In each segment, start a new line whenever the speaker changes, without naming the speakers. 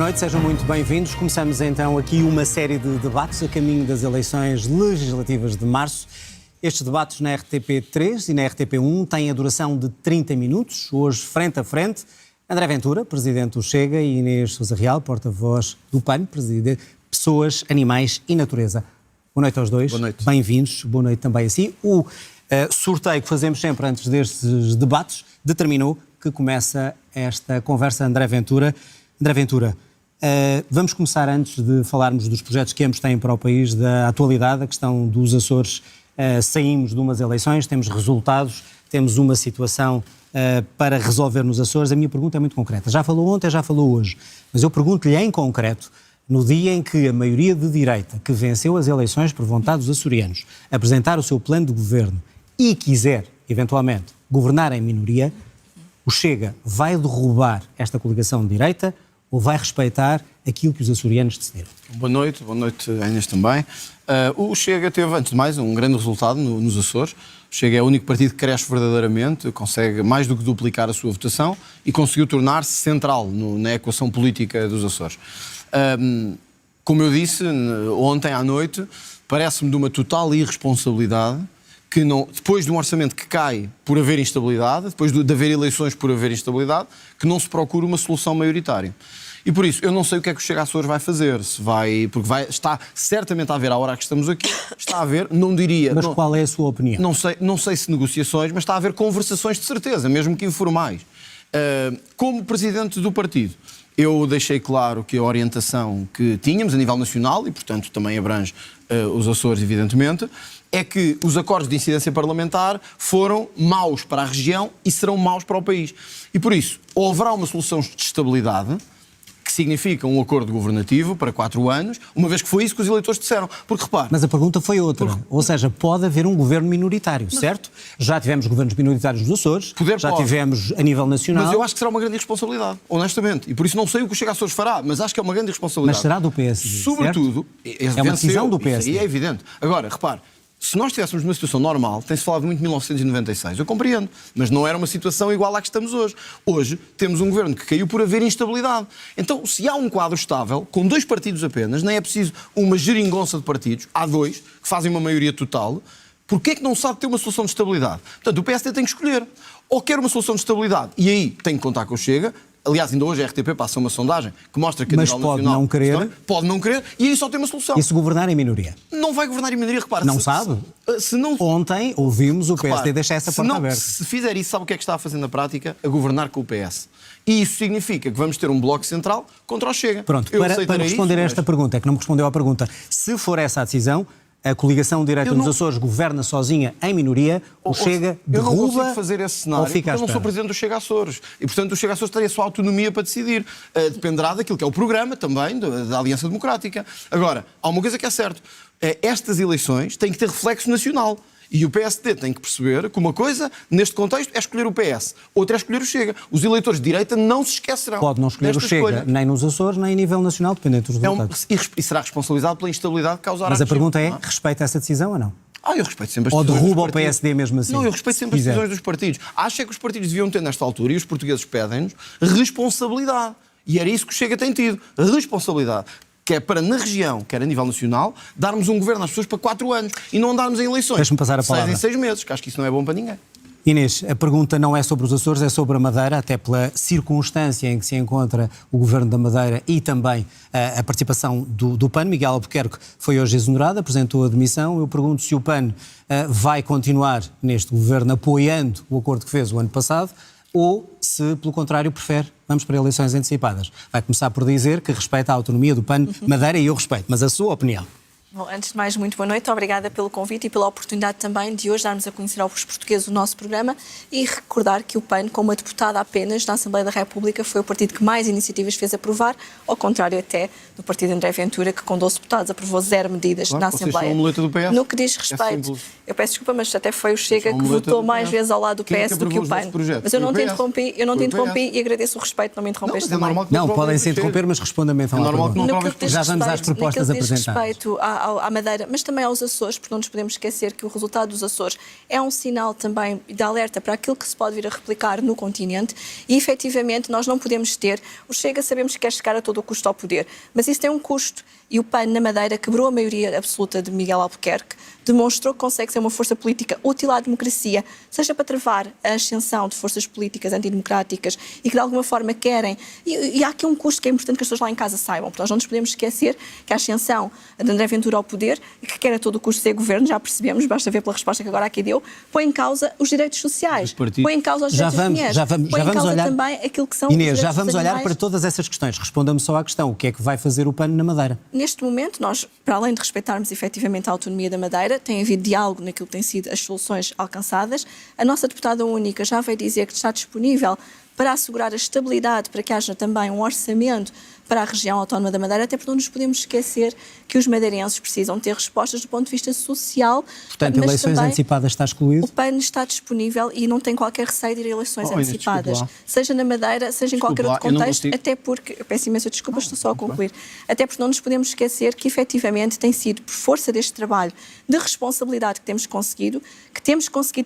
noite, sejam muito bem-vindos. Começamos então aqui uma série de debates a caminho das eleições legislativas de março. Estes debates na RTP3 e na RTP1 têm a duração de 30 minutos. Hoje, frente a frente, André Ventura, presidente do Chega, e Inês Sousa Real, porta-voz do PAN, presidente Pessoas, Animais e Natureza. Boa noite aos dois.
Boa noite.
Bem-vindos. Boa noite também a si. O sorteio que fazemos sempre antes destes debates determinou que começa esta conversa André Ventura. André Ventura, vamos começar antes de falarmos dos projetos que ambos têm para o país, da atualidade, a questão dos Açores. Saímos de umas eleições, temos resultados, temos uma situação para resolver nos Açores. A minha pergunta é muito concreta. Já falou ontem, já falou hoje, mas eu pergunto-lhe em concreto, no dia em que a maioria de direita, que venceu as eleições por vontade dos açorianos, apresentar o seu plano de governo e quiser, eventualmente, governar em minoria, o Chega vai derrubar esta coligação de direita ou vai respeitar aquilo que os açorianos decidiram?
Boa noite a Inês também. O Chega teve, antes de mais, um grande resultado nos Açores. O Chega é o único partido que cresce verdadeiramente, consegue mais do que duplicar a sua votação e conseguiu tornar-se central na equação política dos Açores. Como eu disse ontem à noite, parece-me de uma total irresponsabilidade que não, depois de um orçamento que cai por haver instabilidade, depois de haver eleições por haver instabilidade, que não se procure uma solução maioritária. E por isso, eu não sei o que é que o Chega Açores vai fazer, está certamente a haver, à hora que estamos aqui, está a haver, não diria...
Mas qual é a sua opinião?
Não sei se negociações, mas está a haver conversações de certeza, mesmo que informais. Como presidente do partido, eu deixei claro que a orientação que tínhamos a nível nacional, e portanto também abrange os Açores, evidentemente, é que os acordos de incidência parlamentar foram maus para a região e serão maus para o país. E por isso, ou haverá uma solução de estabilidade, que significa um acordo governativo para 4 anos, uma vez que foi isso que os eleitores disseram. Porque, repare...
Mas a pergunta foi outra. Ou seja, pode haver um governo minoritário, certo? Já tivemos governos minoritários nos Açores, tivemos a nível nacional...
Mas eu acho que será uma grande irresponsabilidade, honestamente. E por isso não sei o que o Chega Açores fará, mas acho que é uma grande irresponsabilidade.
Mas será do PSD,
sobretudo,
é uma decisão do PSD.
Isso aí é evidente. Agora, repare, se nós estivéssemos numa situação normal, tem-se falado muito de 1996, eu compreendo, mas não era uma situação igual à que estamos hoje. Hoje temos um governo que caiu por haver instabilidade. Então, se há um quadro estável, com 2 partidos apenas, nem é preciso uma geringonça de partidos, há 2 que fazem uma maioria total, porquê é que não sabe ter uma solução de estabilidade? Portanto, o PSD tem que escolher. Ou quer uma solução de estabilidade, e aí tem que contar com o Chega. Aliás, ainda hoje a RTP passa uma sondagem que mostra que a nível nacional... Pode não querer, e aí só tem uma solução.
E se governar em minoria?
Não vai governar em minoria, repara.
Não sabe? Ontem ouvimos o PSD deixar essa porta aberta.
Se fizer isso, sabe o que é que está a fazer na prática? A governar com o PS. E isso significa que vamos ter um bloco central contra o Chega.
Pronto, para responder a esta pergunta, é que não me respondeu à pergunta, se for essa a decisão... A coligação de direita nos Açores governa sozinha em minoria, o Chega derruba.
Eu não consigo fazer esse cenário porque eu não sou presidente do Chega Açores. E, portanto, o Chega Açores teria a sua autonomia para decidir. Dependerá daquilo que é o programa também da Aliança Democrática. Agora, há uma coisa que é certo. Estas eleições têm que ter reflexo nacional. E o PSD tem que perceber que uma coisa, neste contexto, é escolher o PS. Outra é escolher o Chega. Os eleitores de direita não se esquecerão.
Pode não escolher o Chega, nem nos Açores, nem a nível nacional, dependendo dos resultados.
E será responsabilizado pela instabilidade que causará.
Mas a pergunta é, respeita essa decisão ou não?
Eu respeito sempre as
decisões. Ou derruba
o
PSD mesmo assim?
Não, eu respeito sempre as decisões dos partidos. Acho é que os partidos deviam ter, nesta altura, e os portugueses pedem-nos, responsabilidade. E era isso que o Chega tem tido. Responsabilidade. Que é para, na região, quer a nível nacional, darmos um governo às pessoas para 4 anos e não andarmos em eleições.
Deixa-me passar a palavra.
6 em 6 meses, que acho que isso não é bom para ninguém.
Inês, a pergunta não é sobre os Açores, é sobre a Madeira, até pela circunstância em que se encontra o Governo da Madeira e também a participação do PAN. Miguel Albuquerque foi hoje exonerado, apresentou a demissão. Eu pergunto se o PAN vai continuar neste Governo apoiando o acordo que fez o ano passado ou se, pelo contrário, prefere vamos para eleições antecipadas. Vai começar por dizer que respeita a autonomia do PAN Madeira e eu respeito, mas a sua opinião?
Bom, antes de mais, muito boa noite. Obrigada pelo convite e pela oportunidade também de hoje darmos a conhecer aos portugueses o nosso programa e recordar que o PAN, como uma deputada apenas na Assembleia da República, foi o partido que mais iniciativas fez aprovar, ao contrário até do partido André Ventura, que com 12 deputados aprovou 0 medidas na Assembleia.
Do PS?
No que diz respeito, eu peço desculpa, mas até foi o Chega que votou mais vezes ao lado do PS do que o PAN. Mas eu não te interrompi, e agradeço o respeito, não me interrompeste também.
Não, podem se interromper, mas respondam-me então à pergunta. Já vamos às propostas apresentadas.
No que diz respeito à Madeira, mas também aos Açores, porque não nos podemos esquecer que o resultado dos Açores é um sinal também de alerta para aquilo que se pode vir a replicar no continente e, efetivamente, nós não podemos ter... O Chega sabemos que quer chegar a todo o custo ao poder, mas isso tem um custo. E o PAN, na Madeira, quebrou a maioria absoluta de Miguel Albuquerque, demonstrou que consegue ser uma força política útil à democracia, seja para travar a ascensão de forças políticas antidemocráticas e que de alguma forma querem. E há aqui um custo que é importante que as pessoas lá em casa saibam, porque nós não nos podemos esquecer que a ascensão de André Ventura ao poder, que quer a todo o custo ser governo, já percebemos, basta ver pela resposta que agora aqui deu, põe em causa os direitos sociais, põe em causa os direitos das mulheres, põe em causa
olhar,
também aquilo que são
Inês,
os direitos
já vamos
dos
olhar
animais.
para todas essas questões. Responda-me só à questão, o que é que vai fazer o PAN na Madeira?
Neste momento, nós, para além de respeitarmos efetivamente a autonomia da Madeira, tem havido diálogo naquilo que têm sido as soluções alcançadas. A nossa deputada única já veio dizer que está disponível para assegurar a estabilidade, para que haja também um orçamento para a região autónoma da Madeira, até porque não nos podemos esquecer que os madeirenses precisam ter respostas do ponto de vista social.
Portanto,
mas
eleições
também
antecipadas está excluído?
O PAN está disponível e não tem qualquer receio de ir a eleições antecipadas,
desculpe lá.
seja na Madeira, seja em qualquer outro
eu não
contexto,
consigo.
até porque, eu peço imensa desculpa, estou só a concluir, até porque não nos podemos esquecer que efetivamente tem sido por força deste trabalho de responsabilidade que temos conseguido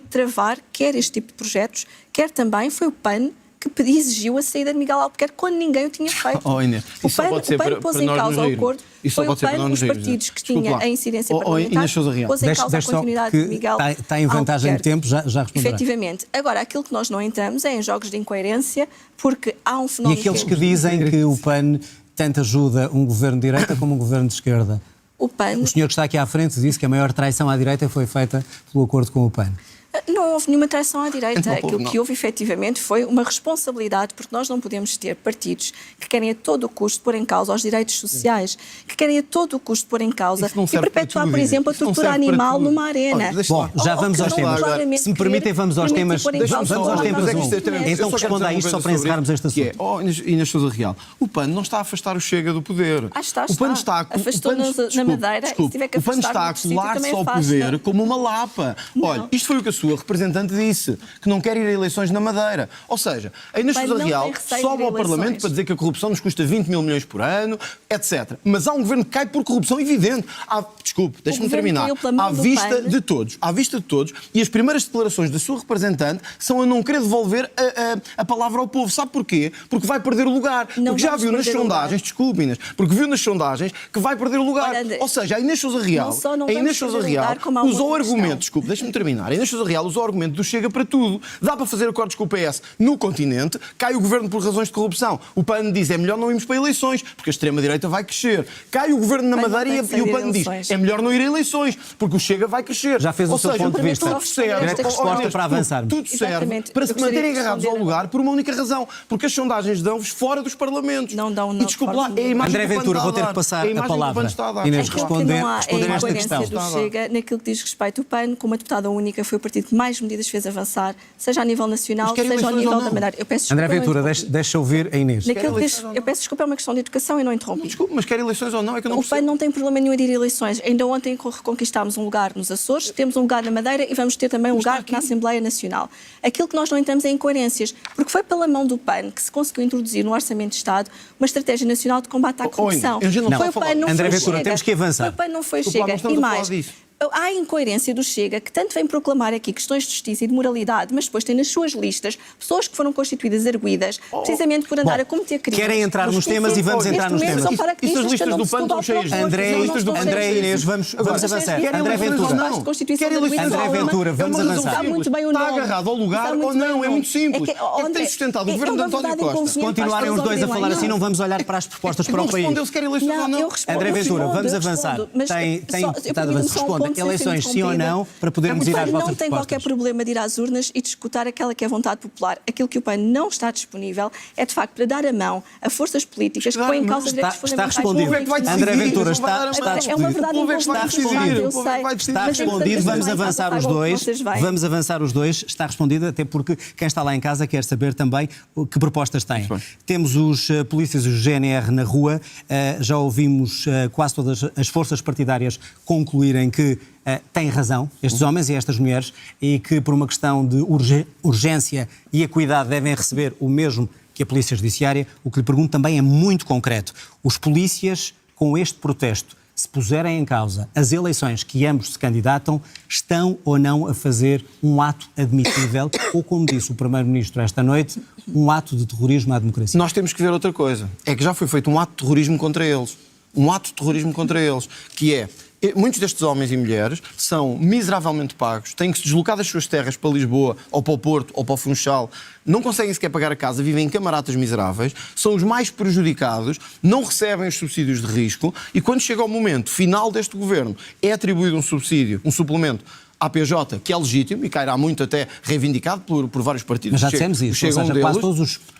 travar quer este tipo de projetos, quer também foi o PAN que exigiu a saída de Miguel Albuquerque quando ninguém o tinha feito.
Inês,
O PAN pôs em causa o acordo, foi o PAN, os partidos que tinha a incidência parlamentar, pôs em causa a continuidade de Miguel Albuquerque.
Está em vantagem de tempo, já responderá.
Efetivamente. Agora, aquilo que nós não entramos é em jogos de incoerência, porque há um
E
fenómeno...
aqueles que dizem que o PAN tanto ajuda um governo de direita como um governo de esquerda?
O PAN...
O senhor que está aqui à frente disse que a maior traição à direita foi feita pelo acordo com o PAN.
Não houve nenhuma traição à direita.
Então,
Aquilo que houve, efetivamente, foi uma responsabilidade, porque nós não podemos ter partidos que querem a todo o custo pôr em causa os direitos sociais, que querem a todo o custo pôr em causa e perpetuar, por exemplo, a tortura animal numa arena.
Bom, já vamos aos temas. Se me permitem, vamos aos temas. Vamos aos temas. Então responda a isto só para encerrarmos este assunto.
Inês Sousa Real, o PAN não está a afastar o Chega do poder.
O PAN está. Afastou-nos na Madeira e se tiver que
o PAN
afastar
está a colar-se ao poder como uma lapa. Olha, isto foi o que a sua representante disse, que não quer ir a eleições na Madeira. Ou seja, a Inês Sousa Real sobe ao Parlamento para dizer que a corrupção nos custa 20 mil milhões por ano, etc. Mas há um governo que cai por corrupção evidente. Desculpe, deixe-me terminar. À vista de todos, e as primeiras declarações da sua representante são a não querer devolver a palavra ao povo. Sabe porquê? Porque vai perder o lugar. Porque já viu nas sondagens, desculpe Inês, porque viu nas sondagens que vai perder o lugar. Ou seja, a Inês Sousa Real usou o argumento, desculpe, deixe-me terminar. A Inês Sousa Real usou o argumento do Chega para tudo. Dá para fazer acordos com o PS no continente, cai o governo por razões de corrupção. O PAN diz, é melhor não irmos para eleições, porque a extrema-direita vai crescer. Cai o governo na Madeira e o PAN diz, é melhor não ir a eleições, porque o Chega vai crescer.
Já fez o seu ponto de vista. Direta resposta para avançarmos.
Tudo serve para se manterem agarrados ao lugar por uma única razão, porque as sondagens dão-vos fora dos parlamentos.
Não dão,
e desculpe lá, é a imagem
André Ventura, vou ter que passar a palavra. Inês, responder a esta questão.
Do Chega, naquilo que diz respeito ao PAN, como a deputada única, foi o partido que mais medidas fez avançar, seja a nível nacional, seja ao nível da Madeira.
André Ventura, deixa ouvir a Inês.
Eu peço desculpa, é uma questão de educação e não interrompi.
Desculpe, mas quer eleições ou não? É que eu não
o PAN não tem problema nenhum de ir a eleições. Ainda ontem reconquistámos um lugar nos Açores, temos um lugar na Madeira e vamos ter também um lugar na Assembleia Nacional. Aquilo que nós não entramos é incoerências, porque foi pela mão do PAN que se conseguiu introduzir no Orçamento de Estado uma estratégia nacional de combate à corrupção.
Foi o PAN, não
André
foi
Ventura,
Chega. Temos que avançar.
O PAN não foi Chega. E mais, há a incoerência do Chega, que tanto vem proclamar aqui questões de justiça e de moralidade, mas depois tem nas suas listas pessoas que foram constituídas arguidas, precisamente por andar a cometer crimes.
Querem entrar nos temas e vamos entrar nos temas.
Isso as listas do PAN estão cheias.
André e Inês, vamos avançar. André Ventura, vamos avançar.
Está agarrado ao lugar ou não? É muito simples. É que tem sustentado o governo de António Costa.
Se continuarem os dois a falar assim, não vamos olhar para as propostas para o país.
Respondeu se quer eleições ou não.
André Ventura, vamos avançar. Responda. Eleições sim ou não, para podermos ir às vossas
não tem
propostas.
qualquer problema de ir às urnas e discutir aquela que é a vontade popular. Aquilo que o PAN não está disponível é, de facto, para dar a mão a forças políticas que põem em causa direitos fundamentais.
Está respondido. André Ventura, está
É uma verdade incontestável, eu sei.
Está respondido, vamos avançar os dois. Vamos avançar os dois. Está respondido, até porque quem está lá em casa quer saber também que propostas têm. Temos os polícias e o GNR na rua. Já ouvimos quase todas as forças partidárias concluírem que têm razão, estes homens e estas mulheres, e que por uma questão de urgência e acuidade devem receber o mesmo que a Polícia Judiciária. O que lhe pergunto também é muito concreto. Os polícias, com este protesto, se puserem em causa as eleições que ambos se candidatam, estão ou não a fazer um ato admissível ou, como disse o Primeiro-Ministro esta noite, um ato de terrorismo à democracia?
Nós temos que ver outra coisa. É que já foi feito um ato de terrorismo contra eles. Um ato de terrorismo contra eles, que é... Muitos destes homens e mulheres são miseravelmente pagos, têm que se deslocar das suas terras para Lisboa, ou para o Porto, ou para o Funchal, não conseguem sequer pagar a casa, vivem em camaratas miseráveis, são os mais prejudicados, não recebem os subsídios de risco e quando chega o momento final deste governo é atribuído um subsídio, um suplemento à PJ, que é legítimo e cairá muito até reivindicado por vários partidos.
Mas já dissemos isso, ou seja,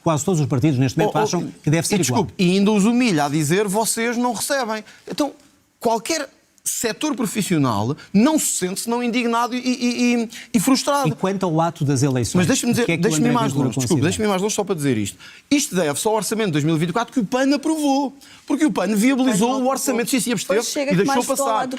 quase todos os partidos neste momento acham que deve ser igual.
E ainda os humilha a dizer vocês não recebem. Então, qualquer setor profissional não se sente senão indignado e frustrado.
E quanto ao ato das eleições?
Mas deixa-me dizer, deixa-me ir mais longe,
desculpe,
deixa-me ir mais longe só para dizer isto. Isto deve-se ao orçamento de 2024 que o PAN aprovou. Porque o PAN viabilizou o orçamento, sim, absteve e deixou passar.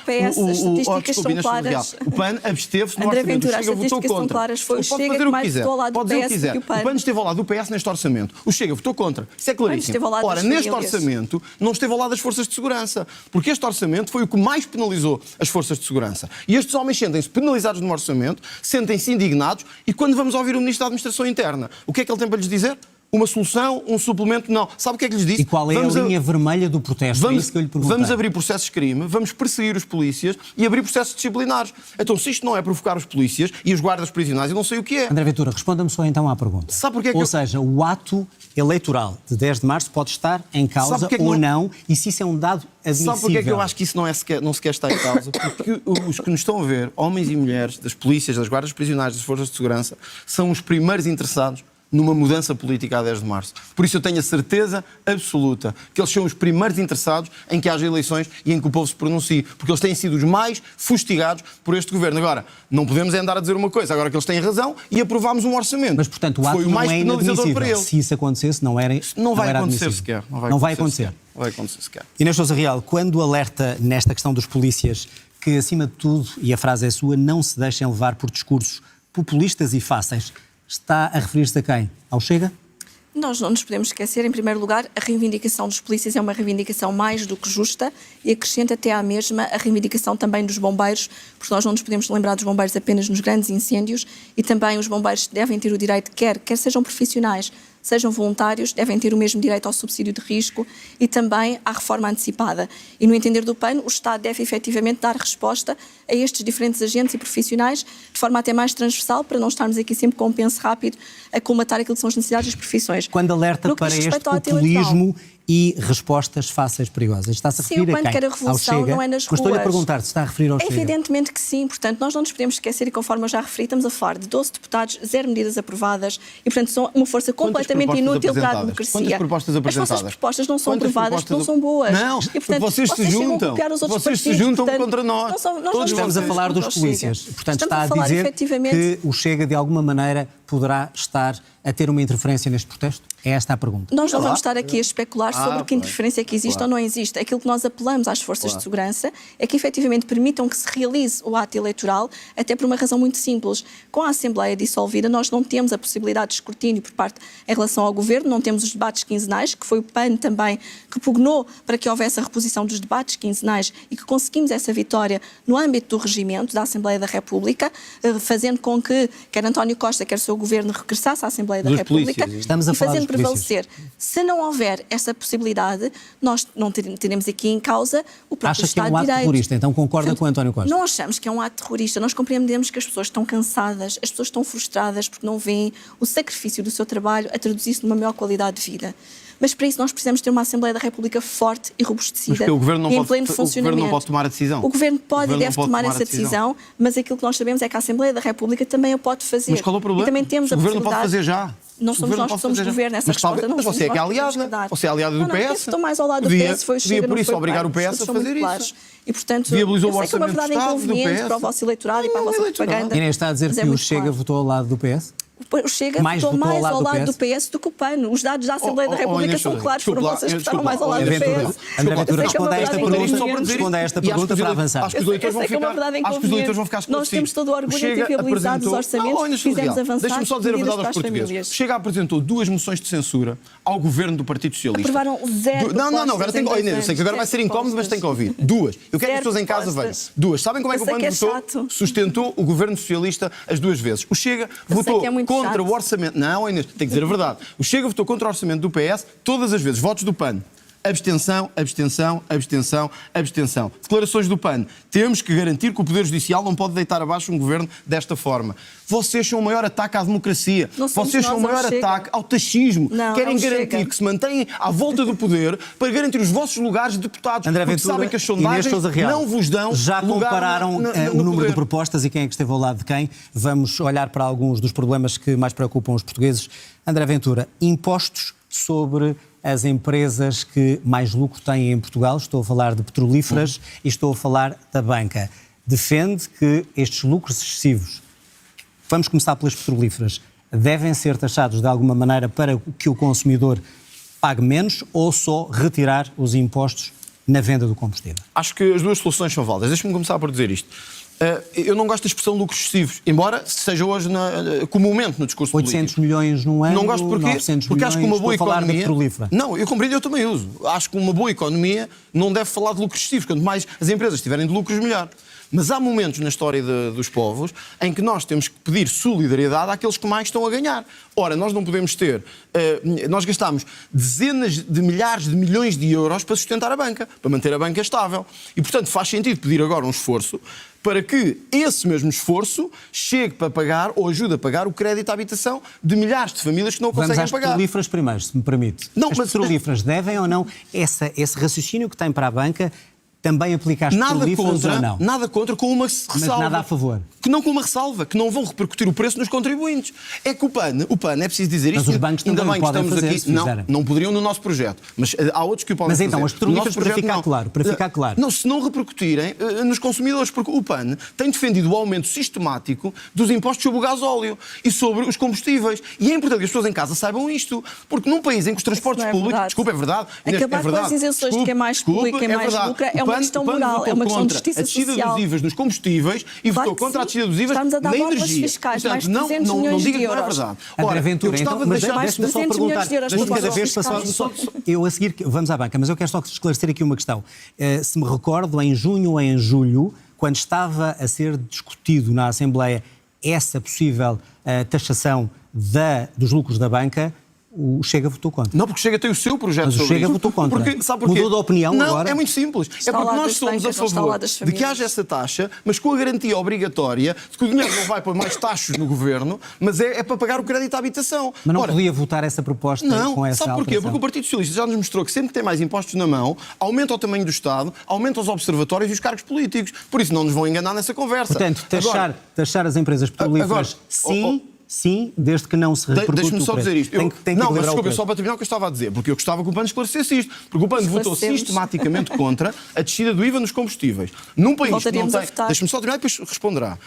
O PAN absteve-se no orçamento, o Chega votou contra. Pode fazer o que quiser. Pode dizer o que quiser. O PAN esteve ao lado do PS neste orçamento. O Chega votou contra. Isso é claríssimo. Ora, neste orçamento não esteve ao lado das forças de segurança. Porque este orçamento foi o que mais penalizou as forças de segurança. E estes homens sentem-se penalizados no orçamento, sentem-se indignados e quando vamos ouvir o Ministro da Administração Interna, o que é que ele tem para lhes dizer? Uma solução, um suplemento, não. Sabe o que é que lhes disse?
E qual é a linha vermelha do protesto? É isso que eu lhe perguntei.
Vamos abrir processos de crime, vamos perseguir os polícias e abrir processos disciplinares. Então, se isto não é provocar os polícias e os guardas prisionais, eu não sei o que é.
André Ventura, responda-me só então à pergunta.
Sabe porque é que
Ou seja, o ato eleitoral de 10 de março pode estar em causa ou não, e se isso é um dado admissível?
Sabe porque é que eu acho que isso não sequer está em causa? Porque os que nos estão a ver, homens e mulheres, das polícias, das guardas prisionais, das forças de segurança, são os primeiros interessados numa mudança política a 10 de março. Por isso eu tenho a certeza absoluta que eles são os primeiros interessados em que haja eleições e em que o povo se pronuncie, porque eles têm sido os mais fustigados por este governo. Agora, não podemos andar a dizer uma coisa, agora que eles têm razão, e aprovámos um orçamento.
Mas, portanto, o ato
foi o mais
não é
penalizador para eles.
Se isso acontecesse, não vai acontecer
sequer.
Não vai acontecer.
Não vai acontecer sequer.
Inês Sousa Real, quando alerta nesta questão dos polícias que, acima de tudo, e a frase é sua, não se deixem levar por discursos populistas e fáceis, está a referir-se a quem? Ao Chega?
Nós não nos podemos esquecer, em primeiro lugar, a reivindicação dos polícias é uma reivindicação mais do que justa e acrescenta até à mesma a reivindicação também dos bombeiros, porque nós não nos podemos lembrar dos bombeiros apenas nos grandes incêndios e também os bombeiros devem ter o direito, quer sejam profissionais, sejam voluntários, devem ter o mesmo direito ao subsídio de risco e também à reforma antecipada. E no entender do PAN, o Estado deve efetivamente dar resposta a estes diferentes agentes e profissionais de forma até mais transversal, para não estarmos aqui sempre com um penso rápido a colmatar aquilo que são as necessidades das profissões.
Quando alerta para este populismo e respostas fáceis perigosas, está-se a referir a quem?
Quer a revolução,
ao Chega?
não é nas
Mas estou-lhe a
ruas.
perguntar se está a referir ao Chega.
Evidentemente que sim, portanto, nós não nos podemos esquecer e conforme eu já referi, estamos a falar de 12 deputados, 0 medidas aprovadas e, portanto, são uma força completamente inútil para a democracia.
Quantas propostas apresentadas?
As vossas propostas não são aprovadas porque não são boas.
Não,
e, portanto,
vocês se juntam. Vocês se juntam contra nós.
Nós
estamos a falar dos polícias. Portanto, está a dizer que o Chega, de alguma maneira, poderá estar a ter uma interferência neste protesto? É esta a pergunta.
Nós não vamos estar aqui a especular sobre que interferência é que existe ou não existe. Aquilo que nós apelamos às forças de segurança é que efetivamente permitam que se realize o ato eleitoral, até por uma razão muito simples. Com a Assembleia dissolvida, nós não temos a possibilidade de escrutínio por parte em relação ao Governo, não temos os debates quinzenais, que foi o PAN também que pugnou para que houvesse a reposição dos debates quinzenais e que conseguimos essa vitória no âmbito do regimento da Assembleia da República, fazendo com que quer António Costa, quer o seu Governo regressasse à Assembleia da República e fazendo prevalecer. Se não houver essa possibilidade, nós não teremos aqui em causa o próprio
Estado de Direito. Acha que é um ato terrorista, então concorda com António Costa?
Não achamos que é um ato terrorista, nós compreendemos que as pessoas estão cansadas, as pessoas estão frustradas porque não veem o sacrifício do seu trabalho a traduzir-se numa maior qualidade de vida. Mas para isso nós precisamos ter uma Assembleia da República forte e robustecida e em pleno funcionamento.
O Governo não pode tomar a decisão.
O Governo pode e deve tomar essa decisão, mas aquilo que nós sabemos é que a Assembleia da República também a pode fazer.
Mas qual é o problema?
E também temos
o Governo pode fazer já.
Não somos nós que somos governo, essa resposta não.
Mas você é que é aliada. Você é aliada do PS.
Estou mais ao lado do PS, foi o Chega,
por isso obrigar o PS a fazer isso.
E, portanto,
viabilizou o
eu sei que é uma
orçamento
verdade
do Estado,
inconveniente para o vosso eleitorado e para a vossa propaganda.
Inês está a dizer que o Chega votou ao lado do PS?
O Chega
Mais
votou
votou ao
mais
lado
ao
do
lado do
PS?
PS do que o PAN. Os dados da Assembleia da República
Inês
são
Sousa,
claros, foram
desculpa lá,
vocês que votaram mais ao lado do
André
PS.
Ventura, responda a esta
Eu sei que é uma
pergunta.
verdade
Responda a esta
E acho
pergunta
que
para
os
avançar.
acho que os eleitores vão
Eu sei que é uma
ficar,
verdade
acho que os eleitores vão ficar
Nós
esclarecidos.
temos todo o orgulho
O
em ter
Chega
viabilizado os
apresentou-
orçamentos,
Inês
fizemos
Sousa,
avançar
deixa-me só dizer a
medidas
verdade
para
aos
as
portugueses.
famílias.
O Chega apresentou 2 moções de censura ao governo do Partido Socialista.
Aprovaram zero
Não, agora
propostas
tem
em
que...
2
Inês, eu sei que agora vai
anos.
ser incómodo, mas tem que ouvir. 2. Eu quero que as pessoas em casa vejam.
propostas.
2. Sabem como é que
Eu
o
sei
PAN
que é
votou?
chato.
Sustentou o governo socialista as 2 vezes. O Chega
sei
votou
que é muito
contra
chato.
o orçamento... Não, Inês, tem que dizer a verdade. O Chega votou contra o orçamento do PS todas as vezes. Votos do PAN. Abstenção, abstenção, abstenção, abstenção. Declarações do PAN. Temos que garantir que o Poder Judicial não pode deitar abaixo um governo desta forma. Vocês são o maior ataque à democracia.
Não somos
Vocês são o
nós,
maior
é o Chega.
ataque ao taxismo.
Não,
Querem
é o
garantir
Chega.
que se mantêm à volta do poder para garantir os vossos lugares de deputados.
André
porque
Ventura
sabem que as
e
sondagens
Inês Sousa Real
não vos dão
já
lugar
compararam
no
o número
poder.
de propostas e quem é que esteve ao lado de quem. Vamos olhar para alguns dos problemas que mais preocupam os portugueses. André Ventura, impostos sobre as empresas que mais lucro têm em Portugal. Estou a falar de petrolíferas e estou a falar da banca. Defende que estes lucros excessivos, vamos começar pelas petrolíferas, devem ser taxados de alguma maneira para que o consumidor pague menos ou só retirar os impostos na venda do combustível?
Acho que as 2 soluções são válidas. Deixa-me começar por dizer isto. Eu não gosto da expressão lucros excessivos, embora seja hoje comumente no discurso
800
político.
milhões num ano,
Não gosto porque
900
acho que uma
milhões,
boa
estou a falar da
economia...
petrolífera.
Não, eu compreendo, eu também uso. Acho que uma boa economia não deve falar de lucros excessivos. Quanto mais as empresas tiverem de lucros, melhor. Mas há momentos na história dos povos em que nós temos que pedir solidariedade àqueles que mais estão a ganhar. Ora, nós não podemos ter... nós gastamos dezenas de milhares de milhões de euros para sustentar a banca, para manter a banca estável. E, portanto, faz sentido pedir agora um esforço para que esse mesmo esforço chegue para pagar ou ajude a pagar o crédito à habitação de milhares de famílias que não
Vamos
conseguem
às
pagar.
petrolíferas primeiro, se me permite.
Não,
as
mas-
petrolíferas devem ou não, esse raciocínio que tem para a banca, também aplica às petrolíferas ou não?
Nada contra, com uma ressalva.
nada a favor.
Que não com uma ressalva, que não vão repercutir o preço nos contribuintes. É que o PAN, é preciso dizer
Mas
isto.
os bancos
ainda
também
bem que
podem
estamos
fazer,
aqui.
se
Não,
fizerem.
não poderiam no nosso projeto, mas há outros que o podem
Mas
fazer.
então, as
No
petrolíferas,
nosso projeto,
para ficar claro.
Não, se não repercutirem nos consumidores, porque o PAN tem defendido o aumento sistemático dos impostos sobre o gasóleo e sobre os combustíveis. E é importante que as pessoas em casa saibam isto, porque num país em que os transportes
não é
públicos...
verdade.
Desculpa, é verdade. Inês,
Acabar
é verdade.
com as isenções de quem mais polui e quem mais
verdade.
lucra é
O
uma
PAN
questão
votou
moral, é uma questão de
contra
justiça
a descida
social.
dos IVAs nos combustíveis e
Claro
votou
que
contra a
sim.
descida dos IVAs
Estamos a dar
na
bónus
energia.
fiscais,
Portanto,
mais de
não
300
diga
milhões
que
de
não é
euros.
verdade.
André Ventura,
eu gostava
então,
de deixar...
mais de
deixe-me só
300
perguntar,
milhões de euros
mas
para
cada
os
vez
fiscais.
eu a seguir, vamos à banca, mas eu quero só esclarecer aqui uma questão. Se me recordo, em junho ou em julho, quando estava a ser discutido na Assembleia essa possível taxação dos lucros da banca, o Chega votou contra.
Não, porque Chega tem o seu projeto
Mas o
sobre
Chega
isso.
votou contra.
Porque, sabe porquê?
Mudou de opinião
não,
agora?
É muito simples.
Está
é porque
ao lado
nós
das
somos
bancas,
a
não está ao
favor
lado das
de que
famílias.
haja essa taxa, mas com a garantia obrigatória de que o dinheiro não vai para mais taxas no governo, mas é para pagar o crédito à habitação.
Mas não
Ora,
podia votar essa proposta
não,
com essa
sabe porquê?
alteração?
Porque o Partido Socialista já nos mostrou que sempre que tem mais impostos na mão, aumenta o tamanho do Estado, aumenta os observatórios e os cargos políticos. Por isso não nos vão enganar nessa conversa.
Portanto,
Agora,
taxar as empresas petrolíferas,
agora,
sim, desde que não se repercute
Deixa-me só
o preço.
dizer isto.
Tem que
Não, mas
equilibrar o
desculpa,
preço.
só para terminar o que eu estava a dizer, porque eu gostava que o PAN esclarecesse isto. Porque o PAN votou
Esclarecemos.
sistematicamente contra a descida do IVA nos combustíveis. Num país que não
Voltaríamos a
tem...
votar.
Deixa-me só terminar e depois responderá.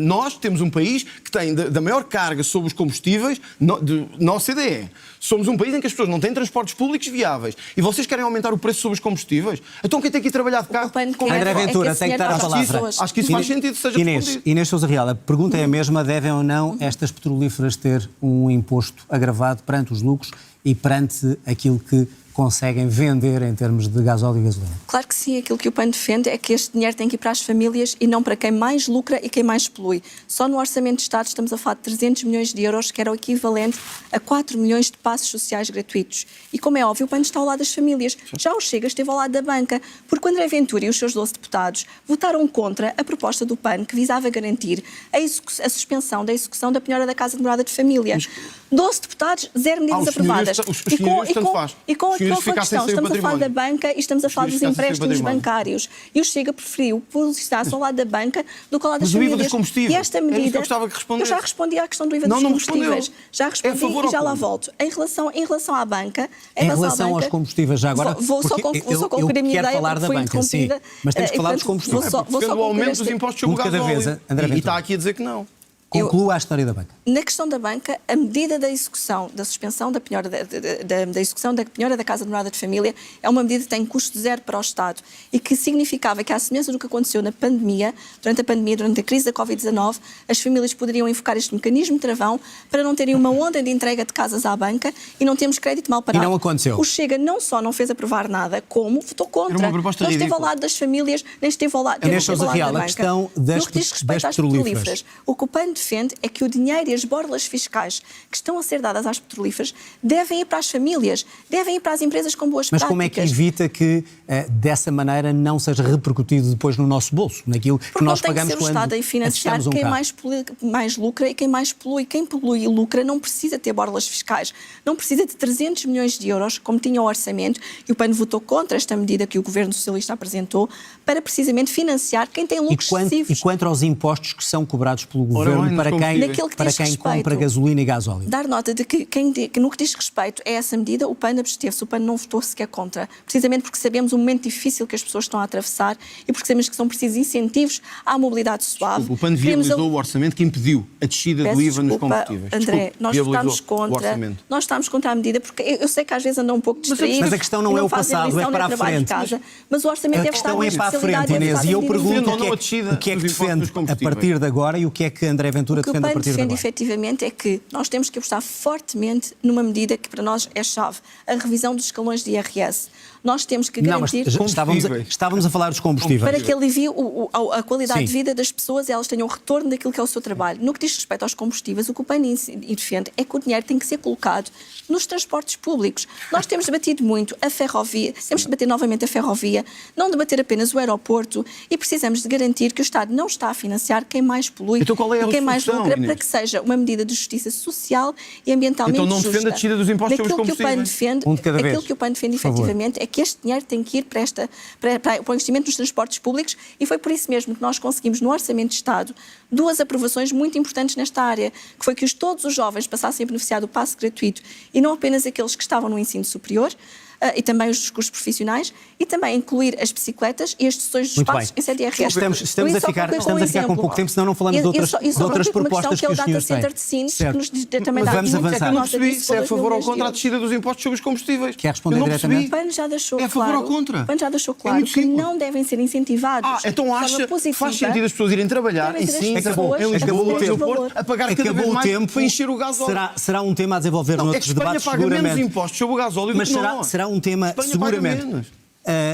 Nós temos um país que tem da maior carga sobre os combustíveis na OCDE. Somos um país em que as pessoas não têm transportes públicos viáveis. E vocês querem aumentar o preço sobre os combustíveis? Então quem tem que ir trabalhar de carro?
O PAN
Como é
quer-
André
é que
Ventura
esse
tem que
dinheiro
dar a
vai para as
palavra.
pessoas.
Acho que isso faz sentido que seja respondido.
Inês Sousa Real, a pergunta é a mesma: devem ou não estas petrolíferas ter um imposto agravado perante os lucros e perante aquilo que conseguem vender em termos de gasóleo e gasolina?
Claro que sim, aquilo que o PAN defende é que este dinheiro tem que ir para as famílias e não para quem mais lucra e quem mais polui. Só no Orçamento de Estado estamos a falar de 300 milhões de euros, que era o equivalente a 4 milhões de passos sociais gratuitos. E como é óbvio, o PAN está ao lado das famílias. Já o Chega esteve ao lado da banca, porque o André Ventura e os seus 12 deputados votaram contra a proposta do PAN que visava garantir a suspensão da execução da penhora da casa de morada de família. 12 deputados, 0 medidas
os senhorios,
aprovadas.
os senhorios tanto faz.
E com
Os senhorios
outra
ficassem
questão,
sem o
estamos a falar da
património.
banca e estamos a falar dos
senhorios ficassem sem
empréstimos
património.
bancários. E o Chega preferiu posicionar-se ao lado da banca do que ao lado das
Mas o IVA
famílias.
dos combustíveis,
E esta
era isso que
medida...
eu gostava que respondesse.
Eu já respondi à questão do IVA
Não,
dos
não
combustíveis.
respondeu.
Já
É a
respondi
favor
e
ou
já lá
contra?
volto. Em relação à banca...
Em relação aos combustíveis, já agora,
Vou só
porque
concluir a minha
eu quero
ideia,
falar
porque
da
fui
banca, sim,
interrompida.
mas temos que falar dos
Portanto,
combustíveis.
Vou só
Defende o
concluir
aumento
este-
dos impostos sobre o
Um de cada
gasóleo.
vez, André
E
Ventura.
está aqui a dizer que não.
Conclua a história da banca.
Na questão da banca, a medida da execução, da suspensão da penhora da execução da penhora da casa de morada de família é uma medida que tem custo zero para o Estado e que significava que, à semelhança do que aconteceu na pandemia, durante a crise da Covid-19, as famílias poderiam invocar este mecanismo travão para não terem uma onda de entrega de casas à banca e não termos crédito mal parado.
E não aconteceu.
O Chega não só não fez aprovar nada, como votou contra.
Era uma proposta
não esteve ao
ridícula.
lado das famílias, nem esteve ao lado,
Inês
não esteve ao
Sousa
lado da
Real, a
banca.
questão das
No que diz respeito às
petrolíferas.
petrolíferas, o que o PAN defende é que o dinheiro e as borlas fiscais que estão a ser dadas às petrolíferas devem ir para as famílias, devem ir para as empresas com boas
Mas
práticas.
como é que evita que dessa maneira não seja repercutido depois no nosso bolso, naquilo que
Porque
nós
não tem que
pagamos
ser o
quando
Estado a financiar
assistamos um
quem
carro?
mais lucra e quem mais polui. Quem polui e lucra não precisa ter borlas fiscais, não precisa de 300 milhões de euros, como tinha o orçamento, e o PAN votou contra esta medida que o Governo Socialista apresentou, para precisamente financiar quem tem lucros excessivos.
E quanto aos impostos que são cobrados pelo Governo
bem, nos
para
combustíveis.
quem compra gasolina e gasóleo?
Dar nota de que no que diz respeito a essa medida, o PAN absteve-se, o PAN não votou sequer contra, precisamente porque sabemos o momento difícil que as pessoas estão a atravessar e porque sabemos que são precisos incentivos à mobilidade suave.
O PAN viabilizou o orçamento que impediu a descida do IVA nos combustíveis.
André, nós
viabilizou
estamos contra a medida, porque eu sei que às vezes andam um pouco distraídos.
Mas a questão não é o passado, é para a frente.
Mas o orçamento deve estar
A questão é para a frente, Inês, e eu pergunto o que é que defende a partir de agora e o que é que André Ventura defende a partir de agora.
O que o PAN defende efetivamente é que nós temos que apostar fortemente numa medida que para nós é chave, a revisão dos escalões de IRS. Nós temos que garantir...
Estávamos a falar dos combustíveis.
Para que alivie a qualidade
Sim.
de vida das pessoas e elas tenham retorno daquilo que é o seu trabalho. No que diz respeito aos combustíveis, o que o PAN defende é que o dinheiro tem que ser colocado nos transportes públicos. Nós temos debatido muito a ferrovia, temos de debater novamente a ferrovia, não debater apenas o aeroporto e precisamos de garantir que o Estado não está a financiar quem mais polui
então, qual é
e quem mais
solução,
lucra,
Inês?
para que seja uma medida de justiça social e ambientalmente
Então não
justa.
defende a descida dos impostos sobre os
Aquilo que o PAN
combustíveis?
defende,
Um de cada vez.
aquilo que o PAN defende
Por favor.
efetivamente é que este dinheiro tem que ir para o investimento nos transportes públicos e foi por isso mesmo que nós conseguimos no Orçamento de Estado duas aprovações muito importantes nesta área, que foi que todos os jovens passassem a beneficiar do passe gratuito e não apenas aqueles que estavam no ensino superior, e também os dos cursos profissionais, e também incluir as bicicletas e as sessões dos
Muito
espaços
bem.
em sede IRS.
Estamos a ficar com pouco tempo, senão não falamos de outras propostas que os senhores têm.
Center de Sines, que
Certo.
nos também dá
Vamos
muito
avançar.
Eu não
nota
percebi
disso,
se é a
todas
favor ou
milhões de
contra a
euros.
descida dos impostos sobre os combustíveis.
Quer responder
Eu não
diretamente?
O PAN já deixou
É a favor
claro,
ou contra?
o PAN já deixou
É
claro
muito
que
simples.
não devem ser incentivados.
Então
de
acha
forma
que
positiva.
faz sentido as pessoas irem trabalhar
Devem
em
ser as
Sintra,
pessoas
em
a
Lisboa,
receber
no
este valor.
Porto, a pagar cada vez
Acabou o
mais
tempo.
para encher o gasóleo.
Será um tema a desenvolver
Não, é
noutros
que Espanha
debates,
paga menos
seguramente.
impostos sobre o gasóleo
Mas
do que nós.
será um tema,
Espanha
seguramente,
paga menos.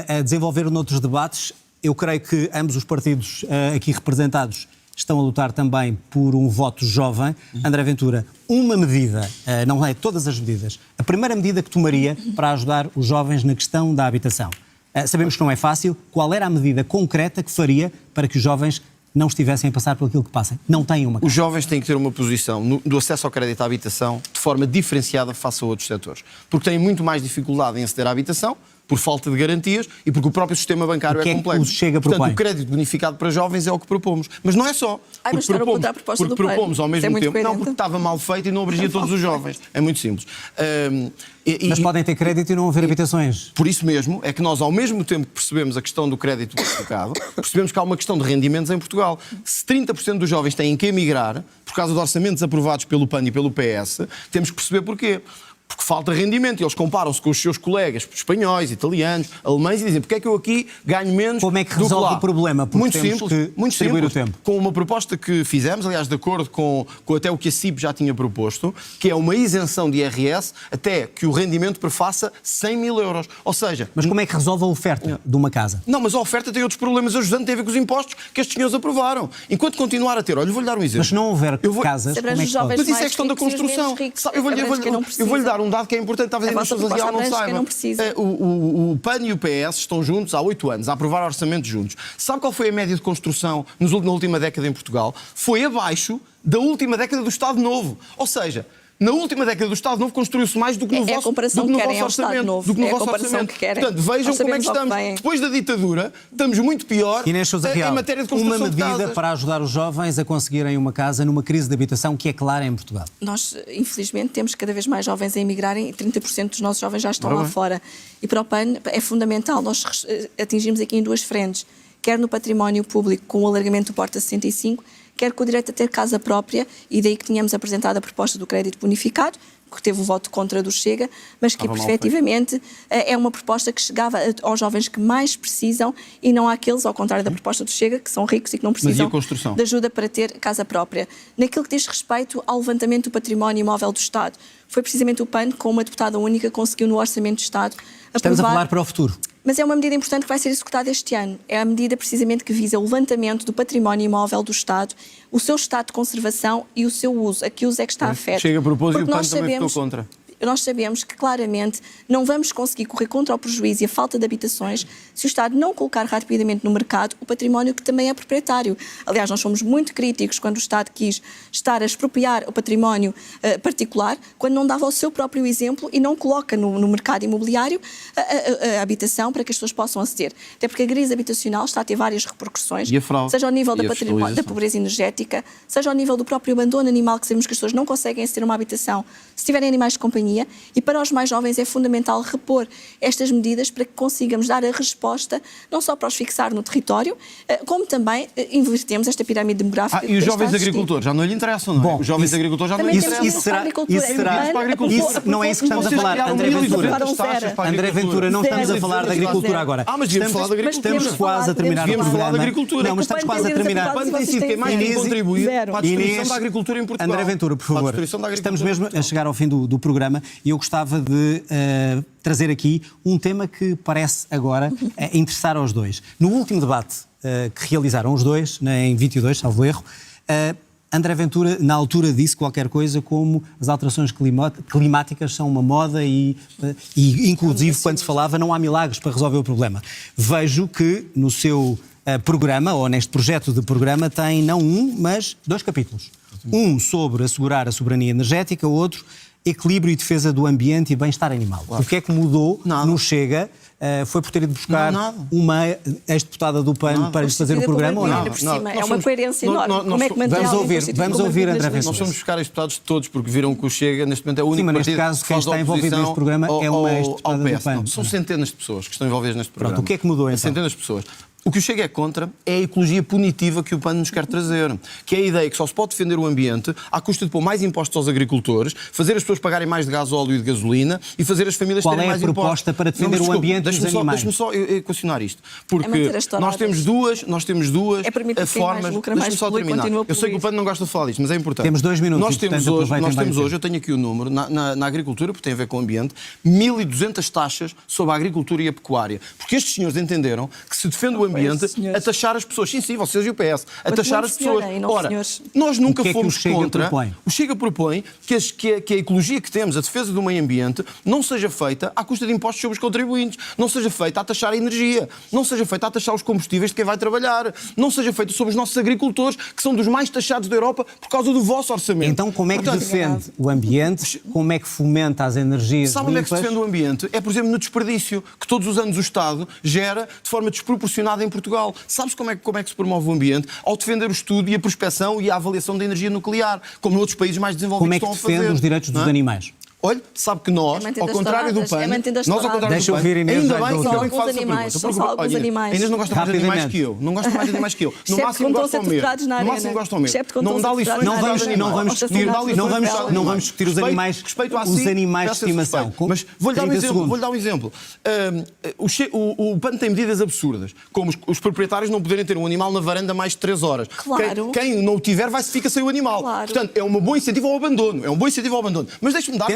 a desenvolver noutros debates. Eu creio que ambos os partidos aqui representados estão a lutar também por um voto jovem. André Ventura, uma medida, não é todas as medidas, a primeira medida que tomaria para ajudar os jovens na questão da habitação. Sabemos que não é fácil. Qual era a medida concreta que faria para que os jovens não estivessem a passar por aquilo que passam? Não têm uma casa.
Os jovens têm que ter uma posição do acesso ao crédito à habitação de forma diferenciada face a outros setores. Porque têm muito mais dificuldade em aceder à habitação, por falta de garantias e porque o próprio sistema bancário
O que
é
é que
complexo.
o Chega
Portanto,
propõe?
o crédito bonificado para jovens é o que propomos. Mas não é só.
Mas
Porque
era contra a proposta do PAN.
propomos ao
Isso é
mesmo
muito
tempo. Não,
coerente.
porque estava mal feito e não abrangia todos os jovens. É muito simples.
Mas podem ter crédito e não haver habitações.
Por isso mesmo é que nós, ao mesmo tempo que percebemos a questão do crédito bonificado, percebemos que há uma questão de rendimentos em Portugal. Se 30% dos jovens têm que emigrar por causa de orçamentos aprovados pelo PAN e pelo PS, temos que perceber porquê. Porque falta rendimento. E eles comparam-se com os seus colegas espanhóis, italianos, alemães e dizem porque é que eu aqui ganho menos.
Como é que
do
resolve
lá?
o problema? Porque
Muito
temos
simples,
que
muito
distribuir
simples.
o tempo.
Com uma proposta que fizemos, aliás, de acordo com até o que a CIP já tinha proposto, que é uma isenção de IRS até que o rendimento prefaça 100 mil euros. Ou seja...
Mas como é que resolve a oferta de uma casa?
Não, mas a oferta tem outros problemas ajudantes, tem a ver com os impostos que estes senhores aprovaram. Enquanto continuar a ter... Olha, eu vou-lhe dar um exemplo.
Mas se não houver casas,
Sobre
como é
os
que
jovens
pode?
Mas isso é
mais
questão da
ricos e os
construção.
menos ricos.
Eu vou-lhe
Abrange quem não precisa.
dar um dado que é importante, talvez a
A vossa
Inês Sousa Real não
proposta abrange
saiba.
quem não precisa.
O PAN e o PS estão juntos há 8 anos, a aprovar orçamentos juntos. Sabe qual foi a média de construção na última década em Portugal? Foi abaixo da última década do Estado Novo. Ou seja... Na última década do Estado Novo construiu-se mais do que no
É a
vosso,
comparação
do que no
que querem
vosso
ao Estado
orçamento.
Novo.
Do que no
É a
vosso
comparação
orçamento.
que querem.
Portanto, vejam
Nós
como é que
sabemos ao que
estamos.
vêm.
Depois da ditadura, estamos muito pior
Inês Sousa Real,
em matéria de construção
uma
de
medida
casas.
para ajudar os jovens a conseguirem uma casa numa crise de habitação que é clara em Portugal.
Nós, infelizmente, temos cada vez mais jovens a emigrarem e 30% dos nossos jovens já estão
Ora
lá
bem.
fora. E para o PAN é fundamental nós atingirmos aqui em duas frentes, quer no património público com o alargamento do Porta 65, quer com o direito a ter casa própria, e daí que tínhamos apresentado a proposta do crédito bonificado, que teve o voto contra do Chega, mas que efetivamente é uma proposta que chegava aos jovens que mais precisam e não àqueles, ao contrário da proposta do Chega, que são ricos e que não precisam de ajuda para ter casa própria. Naquilo que diz respeito ao levantamento do património imóvel do Estado, foi precisamente o PAN, com uma deputada única, conseguiu no Orçamento do Estado
Estamos a falar para o futuro.
Mas é uma medida importante que vai ser executada este ano. É a medida precisamente que visa o levantamento do património imóvel do Estado, o seu estado de conservação e o seu uso. A que uso é que está afeto.
Chega a propósito e o PAN também ficou contra.
Nós sabemos que claramente não vamos conseguir correr contra o prejuízo e a falta de habitações se o Estado não colocar rapidamente no mercado o património que também é proprietário. Aliás, nós somos muito críticos quando o Estado quis estar a expropriar o património particular, quando não dava o seu próprio exemplo e não coloca no mercado imobiliário a habitação para que as pessoas possam aceder. Até porque a crise habitacional está a ter várias repercussões, seja ao nível da pobreza energética, seja ao nível do próprio abandono animal, que sabemos que as pessoas não conseguem aceder a uma habitação se tiverem animais de companhia. E para os mais jovens é fundamental repor estas medidas para que consigamos dar a resposta, não só para os fixar no território, como também invertemos esta pirâmide demográfica.
E os jovens agricultores, já não lhe interessam, não é?
Bom,
os jovens agricultores já não lhe interessam.
Não é isso que estamos a falar, André Ventura. André Ventura, não estamos a falar da agricultura agora.
Mas devíamos falar da agricultura.
Estamos quase a terminar o programa. Não, mas estamos quase a terminar.
O PAN tem sido quem mais tem contribuído para a destruição da agricultura em Portugal.
André Ventura, por favor. Estamos mesmo a chegar ao fim do programa e eu gostava de trazer aqui um tema que parece agora interessar aos dois. No último debate que realizaram os dois, em 22, salvo erro, André Ventura, na altura, disse qualquer coisa como as alterações climáticas são uma moda e inclusive, quando se falava, não há milagres para resolver o problema. Vejo que no seu programa, ou neste projeto de programa, tem não um, mas 2 capítulos. Um sobre assegurar a soberania energética, outro equilíbrio e defesa do ambiente e bem-estar animal. Claro. O que é que mudou no Chega? Foi por ter ido buscar uma ex-deputada do PAN para lhe fazer o programa ou não?
É uma coerência enorme. Como é que
vamos ouvir André Ventura.
Nós fomos buscar ex-deputados todos porque viram que o Chega neste momento é o único partido
neste caso, quem está envolvido neste programa é uma ex-deputada do PAN.
São centenas de pessoas que estão envolvidas neste programa.
Pronto, o que é que mudou então?
Centenas de pessoas. O que o Chega é contra é a ecologia punitiva que o PAN nos quer trazer, que é a ideia que só se pode defender o ambiente à custa de pôr mais impostos aos agricultores, fazer as pessoas pagarem mais de gasóleo e de gasolina e fazer as famílias terem mais impostos.
Qual é a proposta para defender o ambiente e os animais?
Deixa-me só equacionar isto, porque nós temos duas formas... Deixa-me só terminar. Eu sei que o PAN não gosta de falar disto, mas é importante.
Temos 2 minutos.
Nós temos hoje, eu tenho aqui o número, na agricultura, porque tem a ver com o ambiente, 1.200 taxas sobre a agricultura e a pecuária. Porque estes senhores entenderam que se defende o ambiente... a taxar as pessoas, sim, vocês e o PS, a taxar as pessoas. Ora, nós nunca fomos contra. O Chega propõe que a ecologia que temos, a defesa do meio ambiente, não seja feita à custa de impostos sobre os contribuintes, não seja feita a taxar a energia, não seja feita a taxar os combustíveis de quem vai trabalhar, não seja feita sobre os nossos agricultores, que são dos mais taxados da Europa por causa do vosso orçamento.
Então, como é que defende o ambiente? Como é que fomenta as energias limpas?
Sabe onde é que se defende o ambiente? É, por exemplo, no desperdício, que todos os anos o Estado gera de forma desproporcionada em Portugal. Sabes como é que se promove o ambiente? Ao defender o estudo e a prospecção e a avaliação da energia nuclear, como noutros países mais desenvolvidos estão a fazer.
Como é que defende os direitos dos animais?
Olha, sabe que nós, ao contrário do PAN,
Deixa eu ouvir Inês.
ainda bem que faz essa pergunta.
Alguns animais.
Inês não gosta mais de animais que eu. Não gosta mais de animais que eu. No máximo gosta ao mesmo. Não dá lições.
Não vamos discutir os animais de estimação.
Mas vou-lhe dar um exemplo. O PAN tem medidas absurdas, como os proprietários não poderem ter um animal na varanda mais de 3 horas.
Claro.
Quem não o tiver fica sem o animal. Portanto, é um bom incentivo ao abandono. Mas deixe-me dar...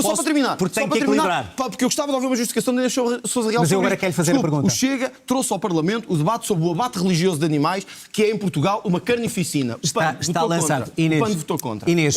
Só para terminar.
Porque tem que equilibrar.
Porque eu gostava de ouvir uma justificação de Inês Sousa Real.
Mas eu agora quero fazer a pergunta.
O Chega trouxe ao Parlamento o debate sobre o abate religioso de animais, que é em Portugal uma carnificina.
Está lançado. Inês,
o PAN votou contra.
Inês,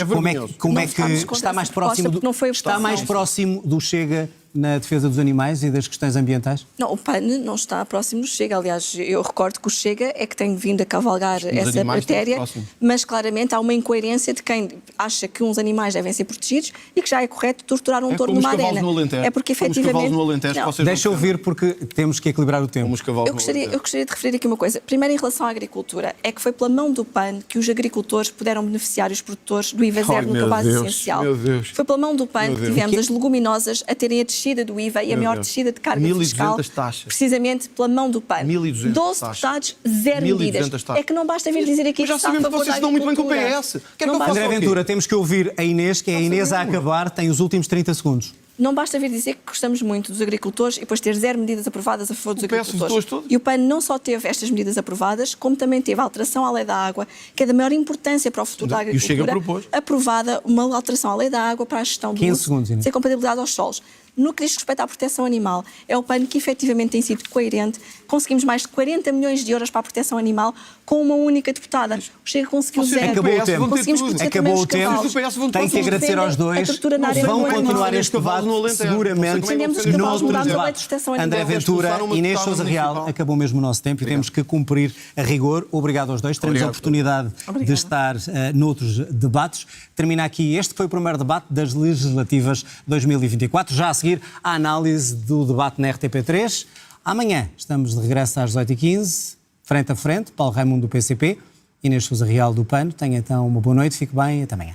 como é que está mais próximo do Chega na defesa dos animais e das questões ambientais?
Não, o PAN não está próximo do Chega. Aliás, eu recordo que o Chega é que tem vindo a cavalgar essa matéria, mas claramente há uma incoerência de quem acha que uns animais devem ser protegidos e que já é correto torturar um touro numa arena. É porque efetivamente...
Deixa eu ouvir porque temos que equilibrar o tempo.
Eu gostaria de referir aqui uma coisa. Primeiro, em relação à agricultura, é que foi pela mão do PAN que os agricultores puderam beneficiar os produtores do IVA zero no cabaz essencial. Foi pela mão do PAN que tivemos as leguminosas a terem a descer descida do IVA e a
Meu
maior
Deus.
descida de carga
1.200
fiscal,
taxas.
precisamente pela mão do PAN.
1.200
12
taxas.
deputados, 0
1.200
medidas.
taxas.
É que não basta vir dizer aqui
Mas já
que está a
sabemos que
favor
vocês
da
se dão muito bem com o
agricultura.
PS. Quer que
Não
eu faça
basta-
André
o quê?
Ventura, temos que ouvir a Inês, que é a Inês a
sabemos.
acabar, tem os últimos 30 segundos.
Não basta vir dizer que gostamos muito dos agricultores e depois ter 0 medidas aprovadas a favor dos
O PS
agricultores.
votou-as todas.
E o PAN não só teve estas medidas aprovadas, como também teve a alteração à lei da água, que é da maior importância para o futuro da
E o Chega
agricultura,
propôs.
aprovada uma alteração à lei da água para a gestão do
15
uso,
segundos, Inês.
sem compatibilidade aos solos. No que diz respeito à proteção animal, é o PAN que efetivamente tem sido coerente. Conseguimos mais de 40 milhões de euros para a proteção animal com uma única deputada. O Chega conseguiu
Vocês
zero.
do
Acabou o
PS
tempo.
vão ter
Conseguimos
tudo.
proteger
Acabou
também
o
os
tempo.
cavalos.
Vocês do PS vão
Tenho que
Vocês
agradecer aos
defendem
dois.
a tortura na área
Vão
do animal.
continuar este
Cavalos no
debate
Alentejo.
seguramente
Defendemos os cavalos,
noutro
mudámos a lei de
debate.
proteção animal.
André Ventura,
Expulsaram uma
Inês
deputada
Sousa Real,
municipal.
acabou mesmo o nosso tempo e temos que cumprir a rigor. Obrigado aos dois. Teremos a
Obrigado.
oportunidade de
Obrigada.
estar noutros debates. Termina aqui. Este foi o primeiro debate das legislativas 2024. Já a seguir, a análise do debate na RTP3. Amanhã estamos de regresso às 18h15, frente a frente. Paulo Raimundo do PCP, Inês Sousa Real do PAN. Tenha então uma boa noite, fique bem, até amanhã.